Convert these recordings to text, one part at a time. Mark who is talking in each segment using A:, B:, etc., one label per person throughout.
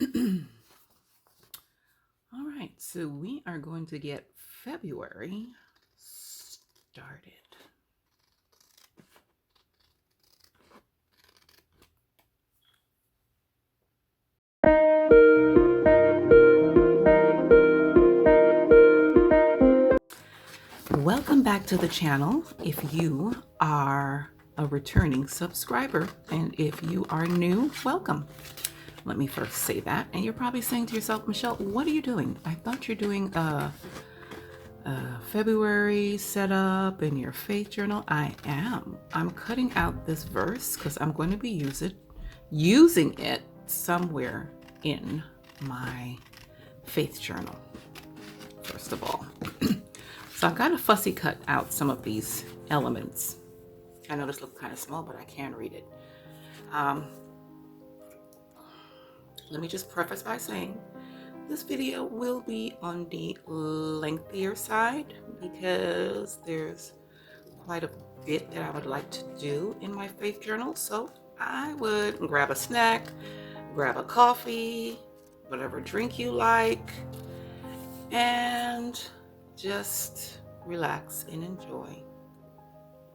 A: All right, so we are going to get February started. Welcome back to the channel if you are a returning subscriber, and if you are new, welcome. Let me first say that. And you're probably saying to yourself, Michelle, what are you doing? I thought you're doing a February setup in your faith journal. I am. I'm cutting out this verse because I'm going to be using it somewhere in my faith journal, first of all. So I've got to fussy cut out some of these elements. I know this looks kind of small, but I can read it. Let me just preface by saying this video will be on the lengthier side because there's quite a bit that I would like to do in my faith journal. So I would grab a snack, grab a coffee, whatever drink you like, and just relax and enjoy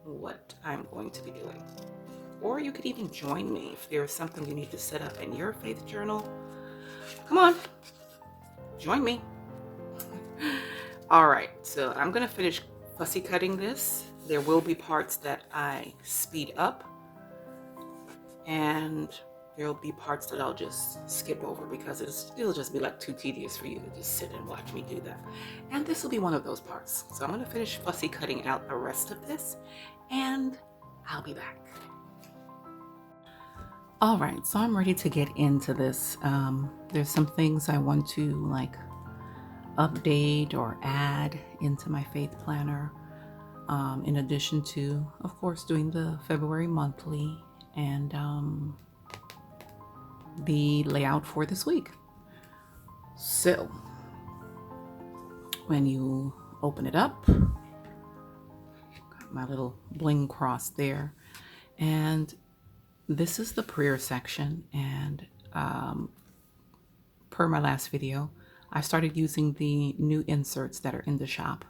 A: what I'm going to be doing. Or you could even join me if there's something you need to set up in your faith journal. Come on, join me. All right, so I'm gonna finish fussy cutting this. There will be parts that I speed up, and there'll be parts that I'll just skip over because it'll just be like too tedious for you to just sit and watch me do that. And this will be one of those parts. So I'm gonna finish fussy cutting out the rest of this, and I'll be back. All right, so I'm ready to get into this. There's some things I want to update or add into my faith planner, in addition to, of course, doing the February monthly and the layout for this week. So when you open it up, got my little bling cross there, and this is the prayer section. And per my last video, I started using the new inserts that are in the shop,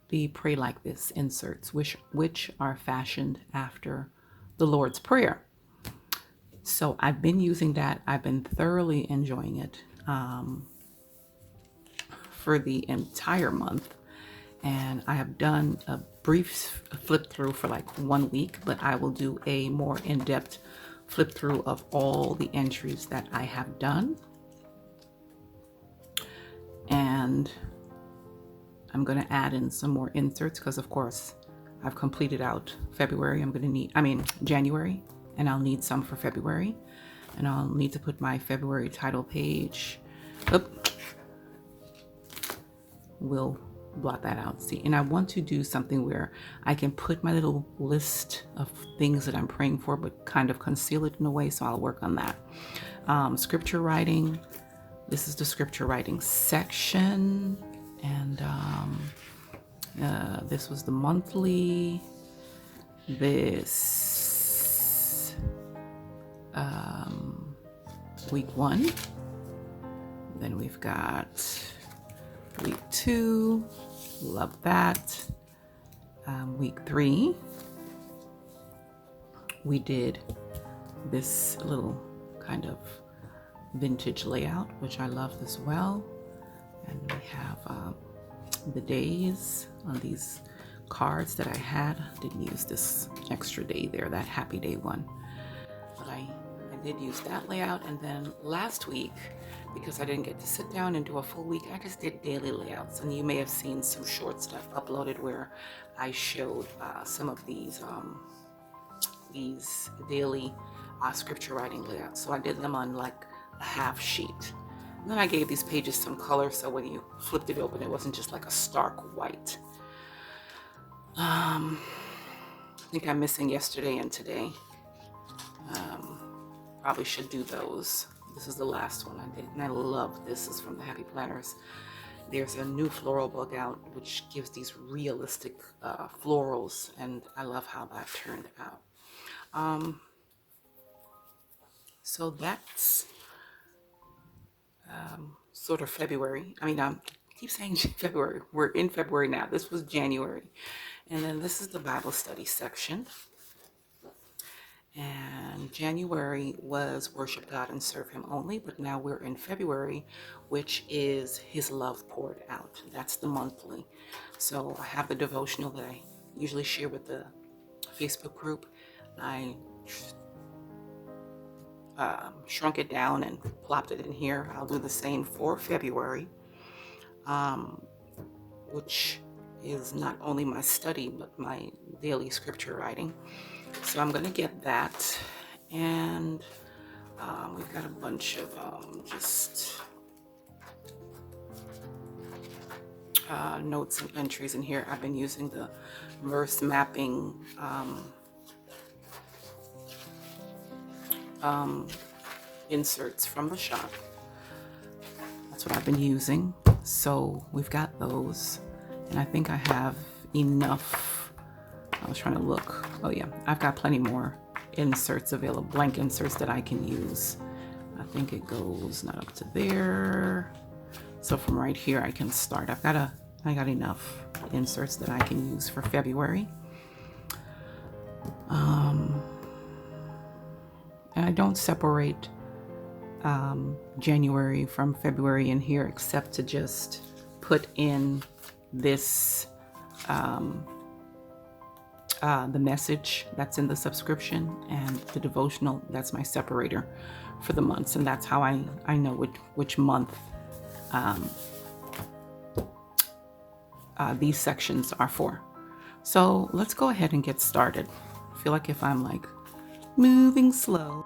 A: the Pray Like This inserts, which are fashioned after the Lord's Prayer. So I've been using that. I've been thoroughly enjoying it for the entire month. And I have done a brief flip through for like 1 week, but I will do a more in-depth flip through of all the entries that I have done. And I'm going to add in some more inserts because, of course, I've completed out February. January, and I'll need some for February. And I'll need to put my February title page. We'll blot that out. See, and I want to do something where I can put my little list of things that I'm praying for, but kind of conceal it in a way. So I'll work on that. Scripture writing. This is the scripture writing section. And this was the monthly. This week 1. Then we've got week 2. Love that. Week 3. We did this little kind of vintage layout, which I loved as well. And we have the days on these cards that I had. Didn't use this extra day there, that happy day one. But I did use that layout. And then last week, because I didn't get to sit down and do a full week, I just did daily layouts. And you may have seen some short stuff uploaded where I showed some of these daily scripture writing layouts. So I did them on like a half sheet. And then I gave these pages some color, so when you flipped it open, it wasn't just like a stark white. I think I'm missing yesterday and today. Probably should do those. This is the last one I did, and I love this. This is from the Happy Planners. There's a new floral book out, which gives these realistic florals, and I love how that turned out. So that's sort of February. I mean, I keep saying February. We're in February now. This was January. And then this is the Bible study section. And January was worship God and serve Him only, but now we're in February, which is His love poured out. That's the monthly. So I have the devotional that I usually share with the Facebook group. I shrunk it down and plopped it in here. I'll do the same for February, which is not only my study, but my daily scripture writing. So I'm going to get that. And we've got a bunch of just notes and entries in here. I've been using the verse mapping inserts from the shop. That's what I've been using. So we've got those. And I think I have enough. I was trying to look. Oh yeah, I've got plenty more inserts available, blank inserts that I can use. I think it goes not up to there. So from right here I can start. I got enough inserts that I can use for February. And I don't separate January from February in here, except to just put in this the message that's in the subscription and the devotional. That's my separator for the months, and that's how I know which month these sections are for. So let's go ahead and get started. I feel like if I'm like moving slow.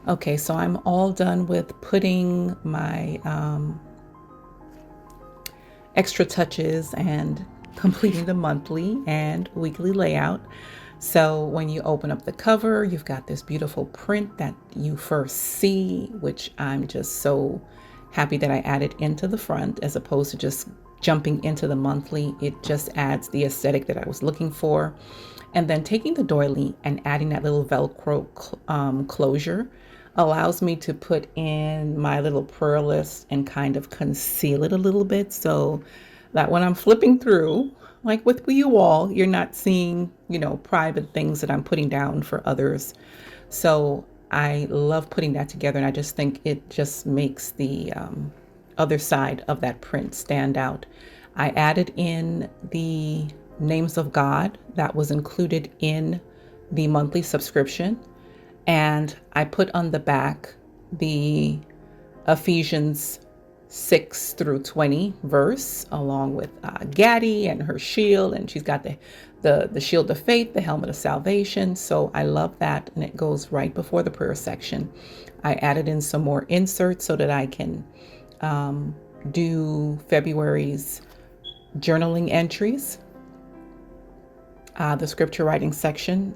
A: Okay, so I'm all done with putting my extra touches and completing the monthly and weekly layout. So when you open up the cover, you've got this beautiful print that you first see, which I'm just so happy that I added into the front as opposed to just jumping into the monthly. It just adds the aesthetic that I was looking for. And then taking the doily and adding that little Velcro closure allows me to put in my little prayer list and kind of conceal it a little bit so that when I'm flipping through, like with you all, you're not seeing, private things that I'm putting down for others. So I love putting that together, and I just think it just makes the other side of that print stand out. I added in the names of God that was included in the monthly subscription, and I put on the back the Ephesians 6 through 20 verse, along with Gaddy and her shield, and she's got the shield of faith, the helmet of salvation. So I love that, and it goes right before the prayer section. I added in some more inserts so that I can do February's journaling entries. The scripture writing section,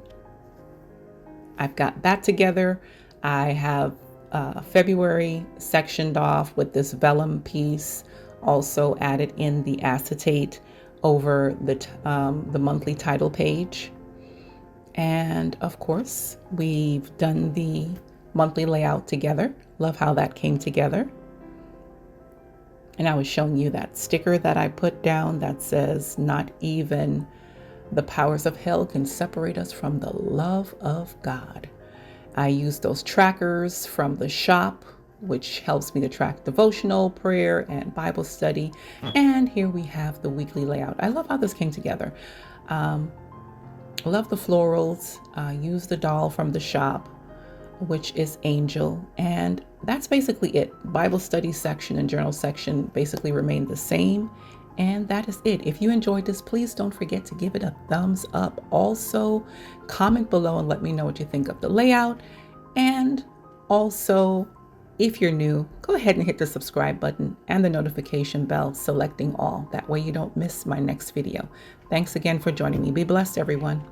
A: I've got that together. I have February sectioned off with this vellum piece, also added in the acetate over the monthly title page. And of course, we've done the monthly layout together. Love how that came together. And I was showing you that sticker that I put down that says, "Not even the powers of hell can separate us from the love of God." I use those trackers from the shop, which helps me to track devotional, prayer, and Bible study. And here we have the weekly layout. I love how this came together. Love the florals. Use the doll from the shop, which is Angel. And that's basically it. Bible study section and journal section basically remain the same. And that is it. If you enjoyed this, please don't forget to give it a thumbs up. Also, comment below and let me know what you think of the layout. And also, if you're new, go ahead and hit the subscribe button and the notification bell, selecting all. That way you don't miss my next video. Thanks again for joining me. Be blessed, everyone.